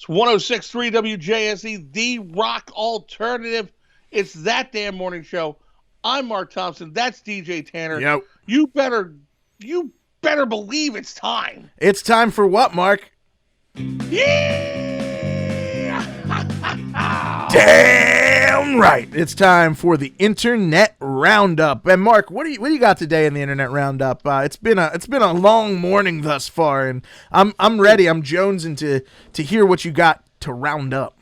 It's 106.3 WJSE, the rock alternative. It's that damn morning show. I'm Mark Thompson. That's DJ Tanner. Yep. You better believe it's time. It's time for what, Mark? Yeah! Damn right. It's time for the Internet Roundup. And Mark, what do you got today in the Internet Roundup? It's been a long morning thus far, and I'm ready. I'm jonesing to hear what you got to round up.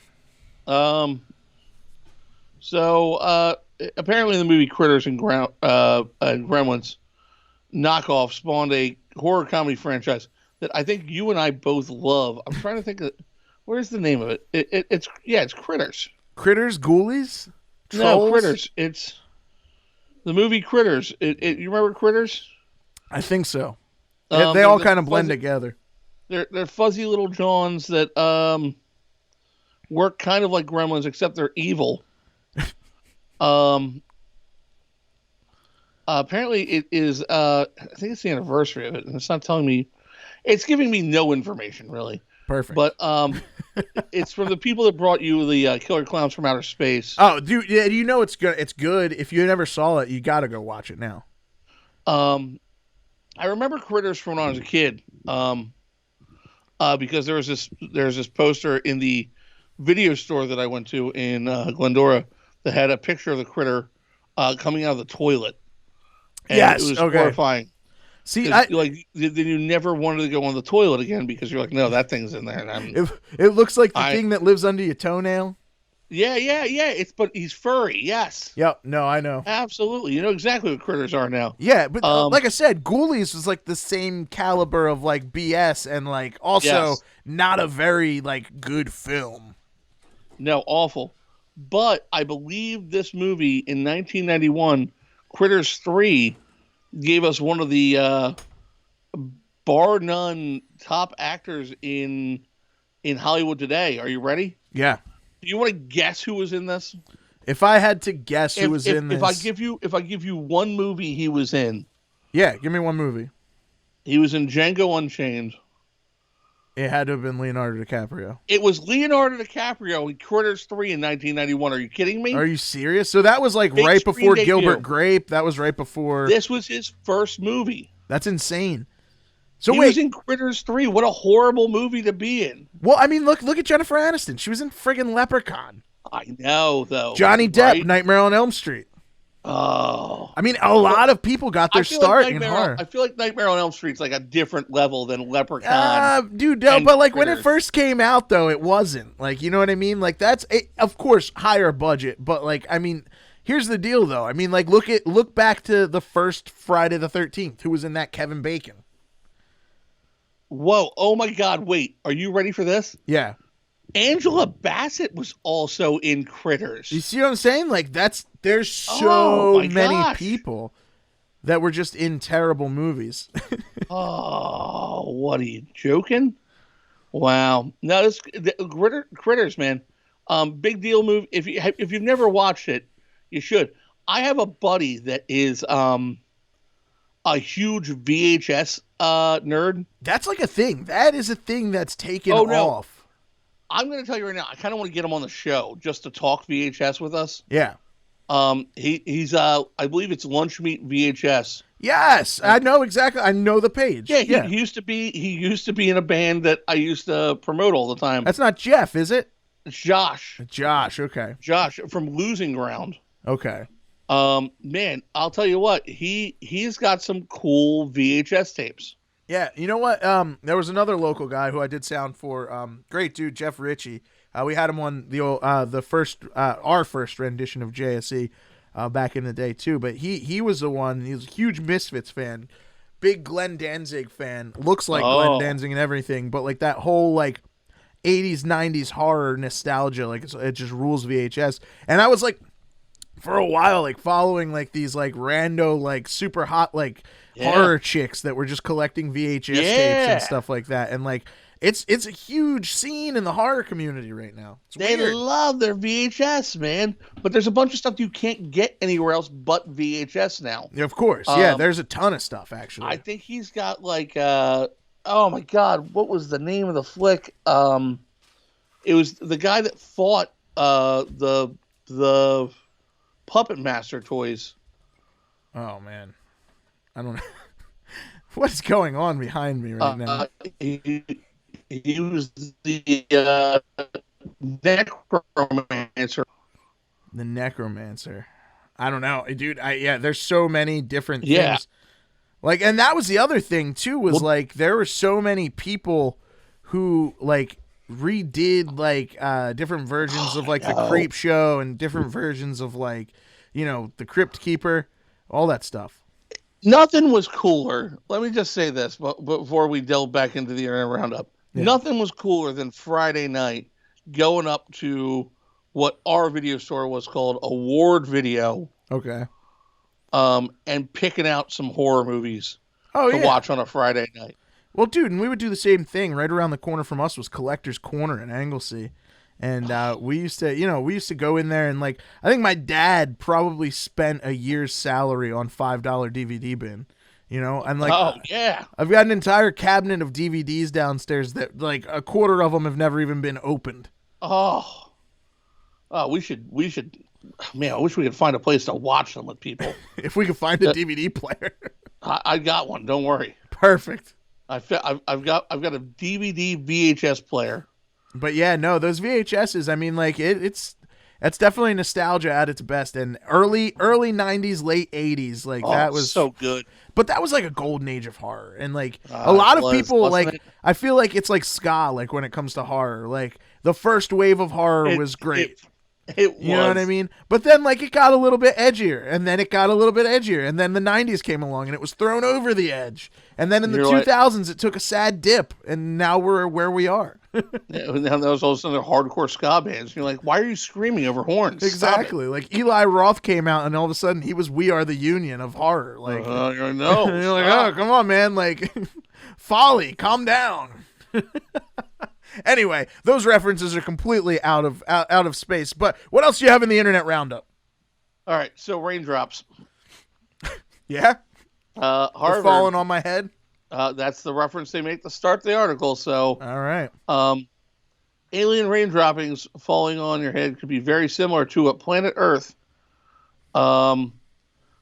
So apparently the movie Critters and Gremlins knockoff spawned a horror comedy franchise that I think you and I both love. I'm trying to think of where's the name of it. It's Critters. Critters, Ghoulies, Trolls? No, Critters. It's the movie Critters. You remember Critters? I think so. They all kind of blend together. They're fuzzy little Johns that work kind of like Gremlins, except they're evil. Apparently it is I think it's the anniversary of it, and it's not telling me. It's giving me no information really. Perfect. But it's from the people that brought you the Killer Clowns from Outer Space. Oh, dude, yeah, you know it's good. It's good. If you never saw it, you got to go watch it now. I remember Critters from when I was a kid. Because there's this poster in the video store that I went to in Glendora that had a picture of the critter coming out of the toilet. And yes, it was okay. horrifying. See, then you never wanted to go on the toilet again because you're like, no, that thing's in there. And it looks like the thing that lives under your toenail. Yeah. But he's furry. Yes. Yep. No, I know. Absolutely. You know exactly what critters are now. Yeah, but like I said, Ghoulies was like the same caliber of like BS and like also not a very like good film. No, awful. But I believe this movie in 1991, Critters 3, gave us one of the bar none top actors in Hollywood today. Are you ready? Yeah. Do you want to guess who was in this? If I had to guess who was in this, if I give you one movie he was in. Yeah, give me one movie. He was in Django Unchained. It had to have been Leonardo DiCaprio. It was Leonardo DiCaprio in Critters 3 in 1991. Are you kidding me? Are you serious? So that was like Big right before debut. Gilbert Grape. That was right before. This was his first movie. That's insane. So he was in Critters 3. What a horrible movie to be in. Well, I mean, look at Jennifer Aniston. She was in friggin' Leprechaun. I know, though. Johnny Depp, right? Nightmare on Elm Street. Oh. I mean, a lot of people got their start in horror. I feel like Nightmare on Elm Street's like a different level than Leprechaun. Dude, no, but like when it first came out, though, it wasn't. Like, you know what I mean? Like, that's, of course, higher budget. But, like, I mean, here's the deal, though. I mean, like, look back to the first Friday the 13th. Who was in that? Kevin Bacon. Whoa. Oh, my God. Wait. Are you ready for this? Yeah. Angela Bassett was also in Critters. You see what I'm saying? Like, there's so many people that were just in terrible movies. Oh, what are you joking? Wow. No, Critters, man. Big deal movie. If you've never watched it, you should. I have a buddy that is a huge VHS nerd. That's like a thing. That is a thing that's taken off. I'm going to tell you right now, I kind of want to get him on the show just to talk VHS with us. Yeah. He's I believe it's Lunch Meat VHS. Yes, I know exactly. I know the page. Yeah, he used to be in a band that I used to promote all the time. That's not Jeff, is it? It's Josh. Josh, okay. Josh from Losing Ground. Okay. Man, I'll tell you what, he's got some cool VHS tapes. Yeah, you know what? There was another local guy who I did sound for. Great dude, Jeff Ritchie. We had him on our first rendition of JSE back in the day too. But he was the one. He was a huge Misfits fan, big Glenn Danzig fan. Looks like Glenn Danzig and everything, but like that whole like 80s 90s horror nostalgia, like it just rules VHS. And I was like, for a while, like following like these like rando like super hot like horror chicks that were just collecting VHS tapes and stuff like that. And like it's a huge scene in the horror community right now. They love their VHS, man. But there's a bunch of stuff you can't get anywhere else but VHS now. Yeah, of course. Yeah, there's a ton of stuff actually. I think he's got like oh my God, what was the name of the flick? It was the guy that fought the Puppet Master toys. Oh man, I don't know what's going on behind me right now. Uh, he, he was the necromancer. The necromancer. I don't know, dude. Yeah, there's so many different Yeah. things. Like, and that was the other thing too. Was Well, like there were so many people who like redid like different versions of like the no. Creep Show and different versions of like the Crypt Keeper, all that stuff. Nothing was cooler. Let me just say this before we delve back into the internet roundup. Yeah. Nothing was cooler than Friday night going up to what our video store was called Award Video, Okay. and picking out some horror movies Oh to yeah. watch on a Friday night. Well, dude, and we would do the same thing. Right around the corner from us was Collector's Corner in Anglesey, and we used to go in there and like I think my dad probably spent a year's salary on $5 DVD bin. And like Oh yeah. I've got an entire cabinet of DVDs downstairs that like a quarter of them have never even been opened. Oh. Oh, we should. Man, I wish we could find a place to watch them with people. If we could find a DVD player. I got one. Don't worry. Perfect. I've got a DVD VHS player. But yeah, no, those VHSs, I mean, like that's definitely nostalgia at its best. And early 90s, late 80s, like that was so good. But that was like a golden age of horror. And like a It lot of was, people wasn't like it? I feel like it's like ska, like when it comes to horror. Like the first wave of horror was great. It was. You know what I mean? But then like it got a little bit edgier, and then it got a little bit edgier, and then the 90s came along and it was thrown over the edge. And then in the You're like- 2000s it took a sad dip, and now we're where we are. Yeah, now there was also the hardcore ska bands. You're like, why are you screaming over horns? Stop it. Exactly. Like Eli Roth came out and all of a sudden he was We Are the Union of horror. Like You're like, no. you're like, stop. oh, come on, man. Like Folly, calm down. Anyway, those references are completely out of space. But what else do you have in the internet roundup? All right, so Raindrops. Yeah? They're Harvard. falling on my head. That's the reference they make to start the article. So, All right. alien rain droppings falling on your head could be very similar to a planet Earth.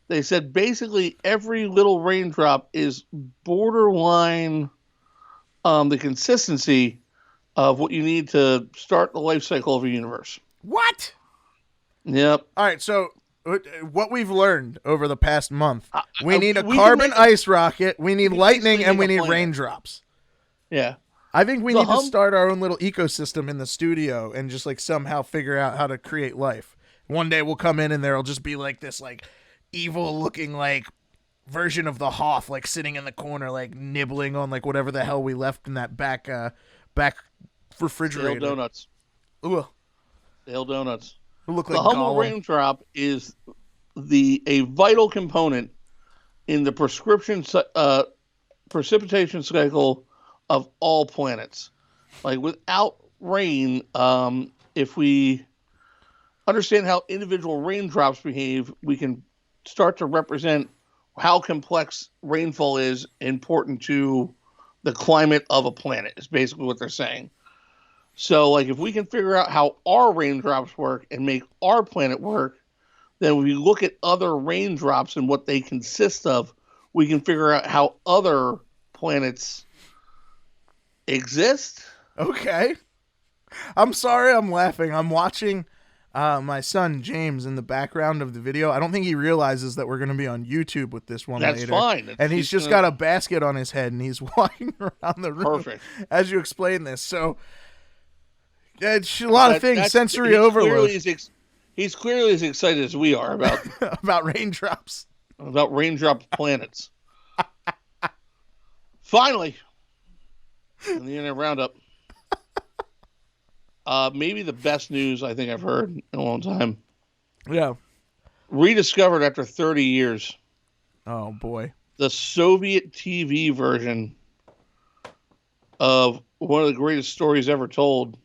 They said basically every little raindrop is borderline the consistency of what you need to start the life cycle of a universe. What? Yep. All right, so what we've learned over the past month, we need a we can carbon make- ice rocket, we need lightning, basically and we make a need planet. raindrops. Yeah. I think we The need to hum- start our own little ecosystem in the studio and just like somehow figure out how to create life. One day we'll come in and there'll just be like this like evil looking like version of the Hoth like sitting in the corner like nibbling on like whatever the hell we left in that back refrigerator. Stale donuts. Ooh, Stale donuts. it'll look The like humble Gollum. raindrop is a vital component in the precipitation cycle of all planets. Like without rain, if we understand how individual raindrops behave, we can start to represent how complex rainfall is important to the climate of a planet, is basically what they're saying. So, like, if we can figure out how our raindrops work and make our planet work, then when we look at other raindrops and what they consist of, we can figure out how other planets exist. Okay. I'm sorry I'm laughing. I'm watching my son James in the background of the video. I don't think he realizes that we're going to be on YouTube with this one That's later. fine. And he's just got a basket on his head and he's walking around the room Perfect. as you explain this. So it's a lot of things, sensory overload He's clearly as excited as we are about about raindrops. raindrop planets. Finally, in the internet roundup, maybe the best news I think I've heard in a long time. Yeah. Rediscovered after 30 years, Oh boy. the Soviet TV version of one of the greatest stories ever told,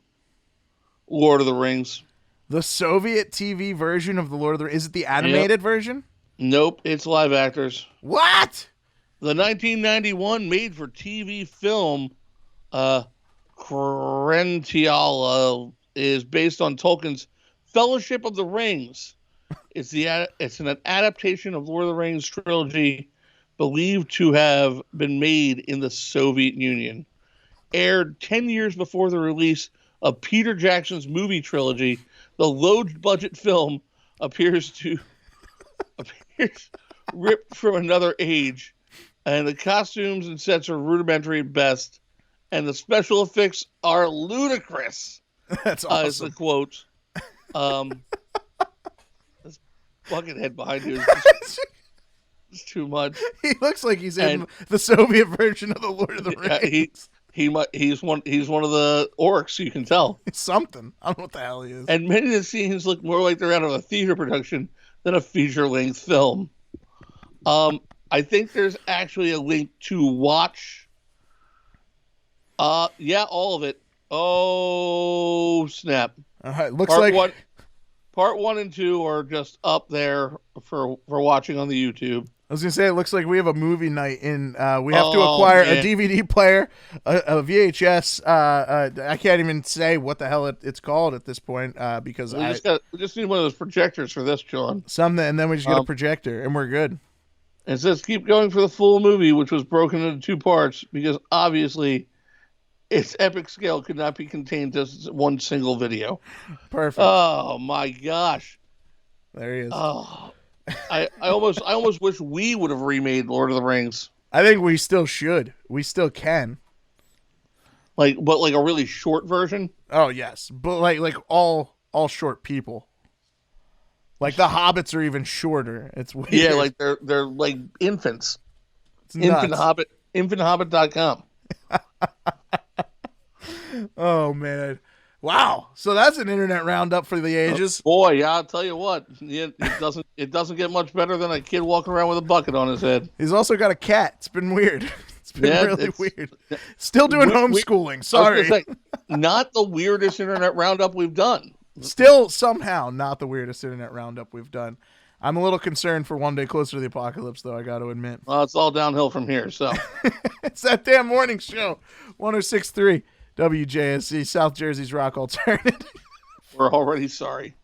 Lord of the Rings. The Soviet TV version of the Lord of the Rings. Is it the animated version? Nope, it's live actors. What? The 1991 made-for-TV film Crentiala is based on Tolkien's Fellowship of the Rings. It's an adaptation of Lord of the Rings trilogy, believed to have been made in the Soviet Union. Aired 10 years before the release of Peter Jackson's movie trilogy, the low-budget film appears ripped from another age, and the costumes and sets are rudimentary at best, and the special effects are ludicrous. That's awesome. Is the quote. This bucket head behind you is too much. He looks like he's in the Soviet version of the Lord of the Rings. He's one of the orcs, you can tell. Something. I don't know what the hell he is. And many of the scenes look more like they're out of a theater production than a feature-length film. I think there's actually a link to watch. Yeah, all of it. Oh, snap. Looks like part 1 and 2 are just up there for watching on the YouTube. I was gonna say, it looks like we have a movie night in. We have to acquire a DVD player, a VHS. I can't even say what the hell it's called at this point because we just need one of those projectors for this, John. Something, and then we just get a projector, and we're good. It says keep going for the full movie, which was broken into 2 parts because obviously its epic scale could not be contained to one single video. Perfect. Oh my gosh. There he is. Oh. I almost wish we would have remade Lord of the Rings. I think we still should. We still can. But like a really short version? Oh yes. But like all short people. Like the hobbits are even shorter. It's weird. Yeah, like they're like infants. It's nuts. Infanthobbit.com. Oh man. Wow. So that's an internet roundup for the ages. Boy, yeah, I'll tell you what. It doesn't get much better than a kid walking around with a bucket on his head. He's also got a cat. It's been weird. It's been really weird. Still doing homeschooling. Sorry. Say, not the weirdest internet roundup we've done. Still somehow not the weirdest internet roundup we've done. I'm a little concerned for One Day Closer to the Apocalypse, though, I got to admit. Well, it's all downhill from here, so. It's that damn morning show. 106.3 WJSC, South Jersey's Rock Alternative. We're already sorry.